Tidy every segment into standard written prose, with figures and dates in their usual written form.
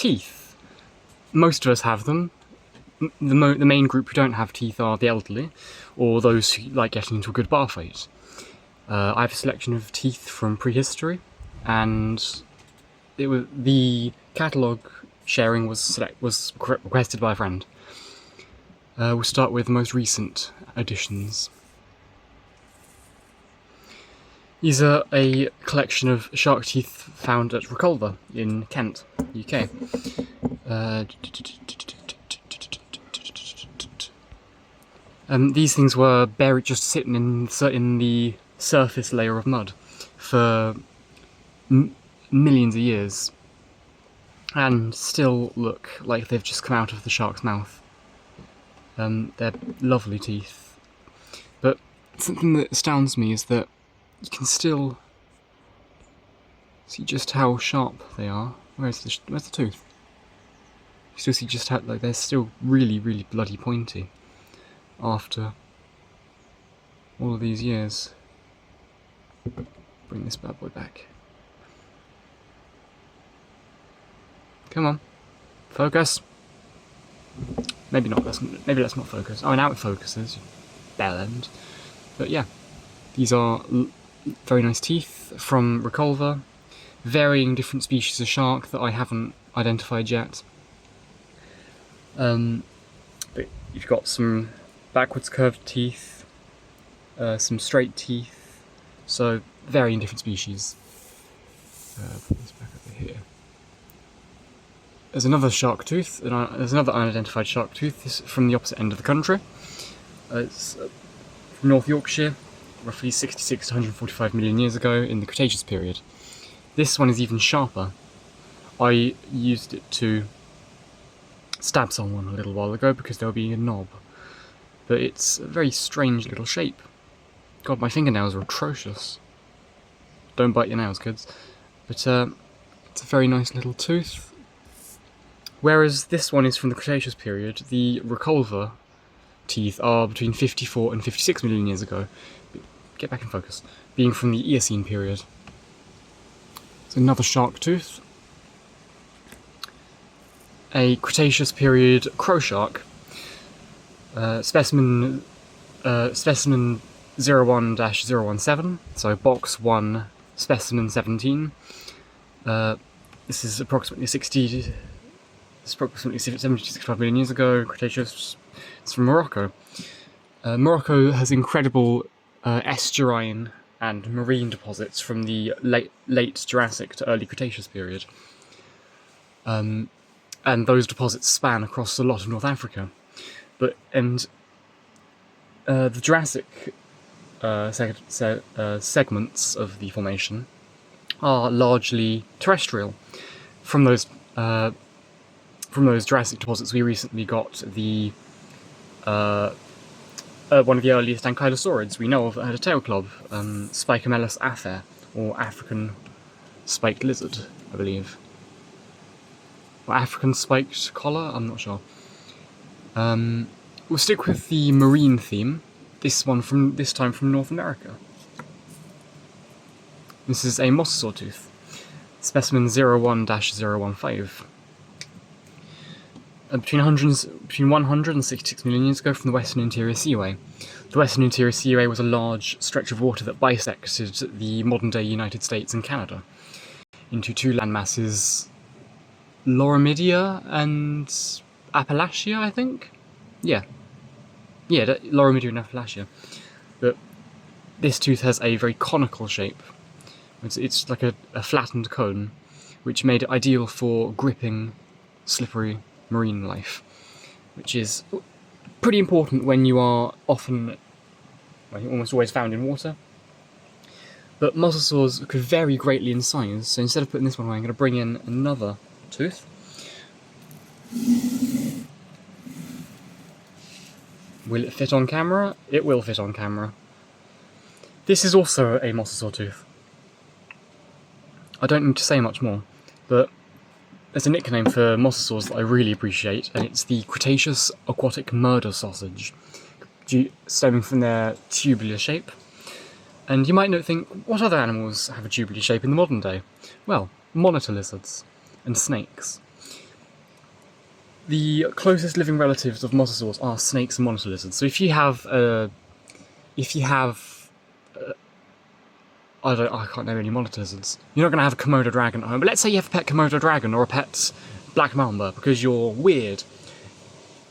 teeth. Most of us have them. The main group who don't have teeth are the elderly, or those who like getting into a good bar fight. I have a selection of teeth from prehistory, and the catalogue sharing was requested by a friend. We'll start with the most recent additions. These are a collection of shark teeth found at Reculver in Kent, UK. These things were buried, just sitting in the surface layer of mud for millions of years, and still look like they've just come out of the shark's mouth. They're lovely teeth, but something that astounds me is that you can still see just how sharp they are. Where's the tooth? You still see just how they're still really, really bloody pointy after all of these years. Bring this bad boy back. Come on, focus. Maybe not. Maybe let's not focus. Oh, now it focuses. Bell end. But yeah, these are very nice teeth from Reculver, varying different species of shark that I haven't identified yet. But you've got some backwards curved teeth, some straight teeth, so varying different species. Put this back over here. There's another shark tooth, there's another unidentified shark tooth. This is from the opposite end of the country. It's from North Yorkshire, roughly 66 to 145 million years ago in the Cretaceous period. This one is even sharper. I used it to stab someone a little while ago because they were being a knob. But it's a very strange little shape. God, my fingernails are atrocious. Don't bite your nails, kids. But it's a very nice little tooth. Whereas this one is from the Cretaceous period, the Reculver teeth are between 54 and 56 million years ago. Get back in focus. Being from the Eocene period. It's another shark tooth. A Cretaceous period crow shark. Specimen 01-017, so box 1, specimen 17. This is approximately 70 to 65 million years ago, Cretaceous. It's from Morocco. Morocco has incredible estuarine and marine deposits from the late Jurassic to early Cretaceous period. And those deposits span across a lot of North Africa. The Jurassic segments of the formation are largely terrestrial. From those Jurassic deposits, we recently got the one of the earliest ankylosaurids we know of that had a tail club, Spicamelus afer, or African spiked lizard, I believe. Or African spiked collar? I'm not sure. We'll stick with the marine theme. This time from North America. This is a mosasaur tooth, specimen 01-015. Between 100 and 66 million years ago from the Western Interior Seaway. The Western Interior Seaway was a large stretch of water that bisected the modern-day United States and Canada into two landmasses, Lauramidia and Appalachia, I think? Yeah, Lauramidia and Appalachia. But this tooth has a very conical shape. It's like a flattened cone, which made it ideal for gripping, slippery marine life, which is pretty important when you are often, almost always found in water. But mosasaurs could vary greatly in size, so instead of putting this one away, I'm going to bring in another tooth. Will it fit on camera? It will fit on camera. This is also a mosasaur tooth. I don't need to say much more, but there's a nickname for mosasaurs that I really appreciate, and it's the Cretaceous aquatic murder sausage, stemming from their tubular shape. And you might think, what other animals have a tubular shape in the modern day? Well, monitor lizards and snakes. the closest living relatives of mosasaurs are snakes and monitor lizards. So if you have I can't name any monitor lizards. You're not going to have a Komodo dragon at home, but let's say you have a pet Komodo dragon or a pet black mamba because you're weird.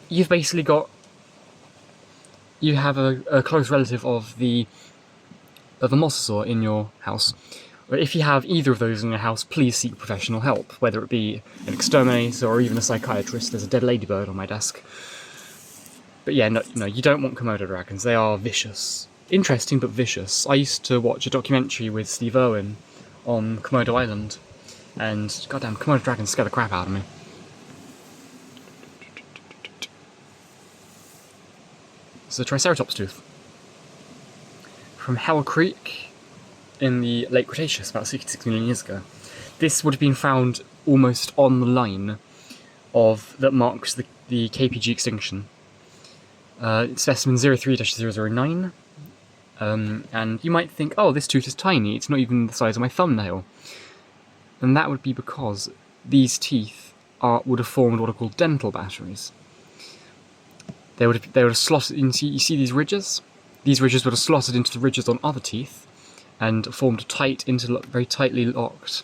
You've basically got... You have a close relative of a mosasaur in your house. But if you have either of those in your house, please seek professional help, whether it be an exterminator or even a psychiatrist. There's a dead ladybird on my desk. But yeah, no, you don't want Komodo dragons. They are vicious. Interesting, but vicious. I used to watch a documentary with Steve Irwin on Komodo Island, and goddamn, Komodo dragons scare the crap out of me. It's a Triceratops tooth. From Hell Creek in the late Cretaceous, about 66 million years ago. This would have been found almost on the line that marks the KPG extinction. It's specimen 03-009. And you might think, oh, this tooth is tiny, it's not even the size of my thumbnail. And that would be because these teeth would have formed what are called dental batteries. They would have slotted into, you see these ridges? These ridges would have slotted into the ridges on other teeth and formed very tightly locked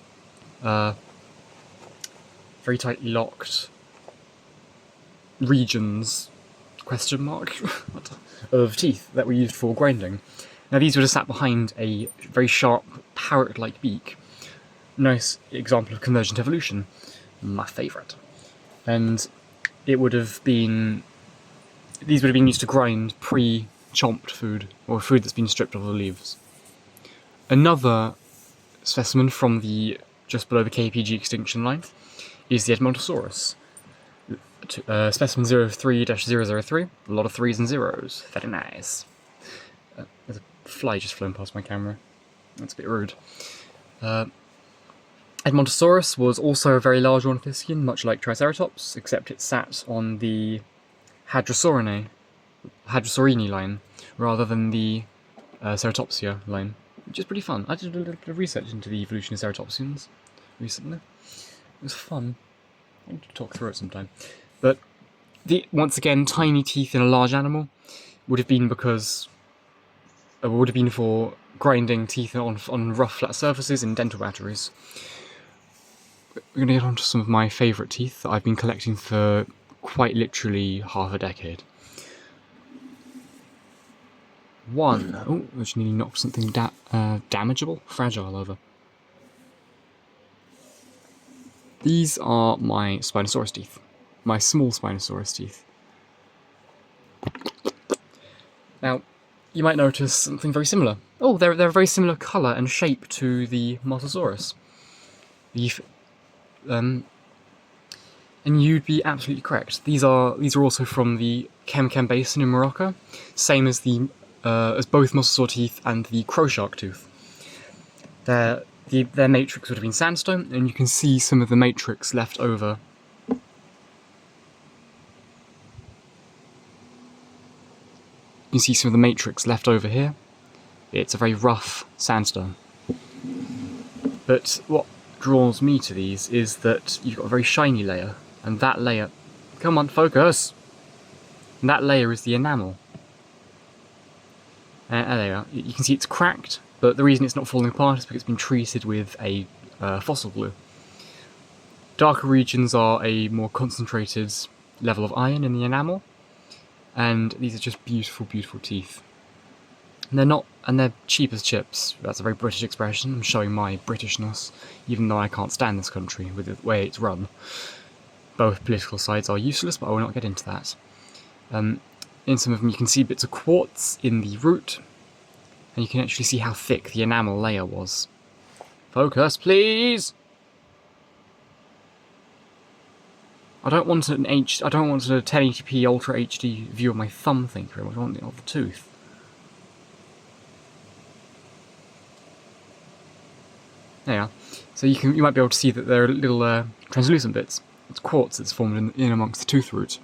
regions, question mark, of teeth that were used for grinding. Now these would have sat behind a very sharp parrot-like beak. Nice example of convergent evolution. My favourite. And these would have been used to grind pre-chomped food, or food that's been stripped of the leaves. Another specimen from just below the KPG extinction line is the Edmontosaurus. Specimen 03-003, a lot of 3s and 0s, very nice. There's a fly just flown past my camera, that's a bit rude. Edmontosaurus was also a very large ornithischian, much like Triceratops, except it sat on the Hadrosaurine line, rather than the Ceratopsia line, which is pretty fun. I did a little bit of research into the evolution of Ceratopsians recently. It was fun. I need to talk through it sometime. But once again, tiny teeth in a large animal would have been for grinding teeth on rough, flat surfaces in dental batteries. We're going to get on to some of my favourite teeth that I've been collecting for quite literally half a decade. Oh, I just nearly knocked something fragile over. These are my Spinosaurus teeth. My small Spinosaurus teeth. Now, you might notice something very similar. Oh, they're a very similar colour and shape to the Mosasaurus. And you'd be absolutely correct. These are also from the Kem Basin in Morocco, same as as both mosasaur teeth and the crow shark tooth. Their matrix would have been sandstone, and you can see some of the matrix left over. You can see some of the matrix left over here. It's a very rough sandstone. But what draws me to these is that you've got a very shiny layer, and that layer... Come on, focus! And that layer is the enamel. There you are. You can see it's cracked, but the reason it's not falling apart is because it's been treated with a fossil glue. Darker regions are a more concentrated level of iron in the enamel, and these are just beautiful, beautiful teeth. And they're cheap as chips. That's a very British expression. I'm showing my Britishness, even though I can't stand this country with the way it's run. Both political sides are useless, but I will not get into that. In some of them you can see bits of quartz in the root, and you can actually see how thick the enamel layer was. Focus, please! I don't want a 1080p Ultra HD view of my thumb, thank you very much. I want it of the tooth. There you are. So you might be able to see that there are little translucent bits. It's quartz that's formed in amongst the tooth root.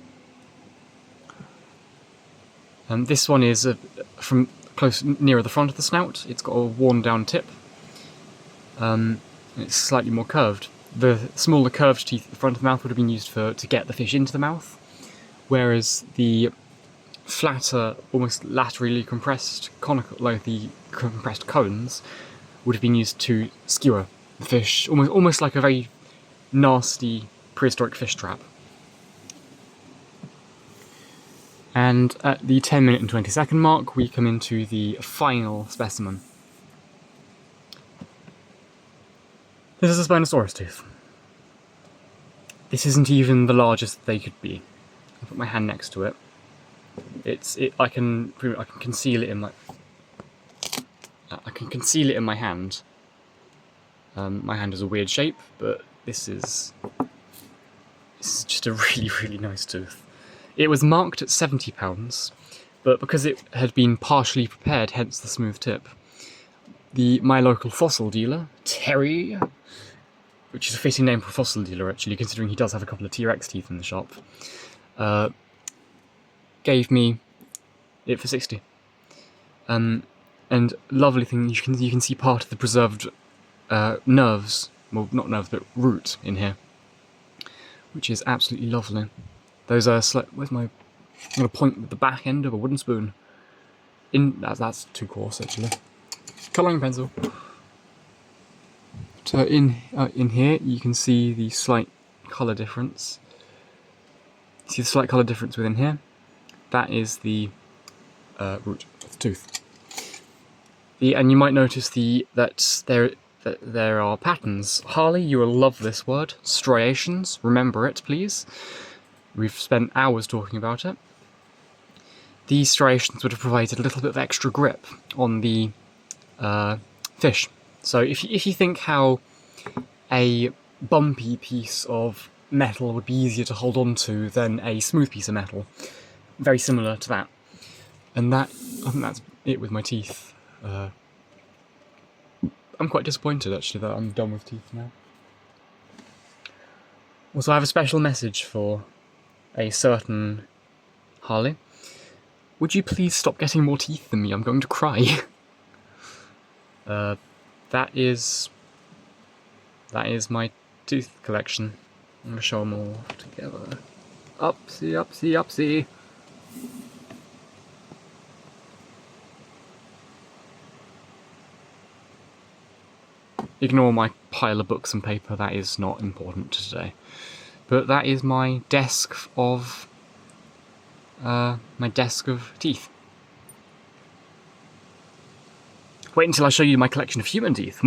This one is from nearer the front of the snout. It's got a worn down tip. It's slightly more curved. the smaller curved teeth at the front of the mouth would have been used to get the fish into the mouth, whereas the flatter, almost laterally compressed the compressed cones would have been used to skewer the fish, almost like a very nasty prehistoric fish trap. And at the 10-minute and 20-second mark, we come into the final specimen. This is a Spinosaurus tooth. This isn't even the largest they could be. I'll put my hand next to it. I can conceal it in my. I can conceal it in my hand. My hand is a weird shape, but this is just a really, really nice tooth. It was marked at £70, but because it had been partially prepared, hence the smooth tip, my local fossil dealer, Terry, which is a fitting name for a fossil dealer actually, considering he does have a couple of T-Rex teeth in the shop, gave me it for 60. And lovely thing, you can see part of the preserved nerves, well, not nerves, but root in here, which is absolutely lovely. Those are where's my? I'm gonna point with the back end of a wooden spoon. That's too coarse actually. Colouring pencil. So in here you can see the slight colour difference. See the slight colour difference within here? That is the root of the tooth. And you might notice that there are patterns. Harley, you will love this word. Striations. Remember it, please. We've spent hours talking about it. These striations would have provided a little bit of extra grip on the fish. So if you think how a bumpy piece of metal would be easier to hold on to than a smooth piece of metal, very similar to that. And I think that's it with my teeth. I'm quite disappointed actually that I'm done with teeth now. Also, I have a special message for a certain Harley. Would you please stop getting more teeth than me? I'm going to cry. That is my tooth collection. I'm going to show them all together. Upsie, upsie, upsie. Ignore my pile of books and paper, that is not important today. But that is my desk of teeth. Wait until I show you my collection of human teeth.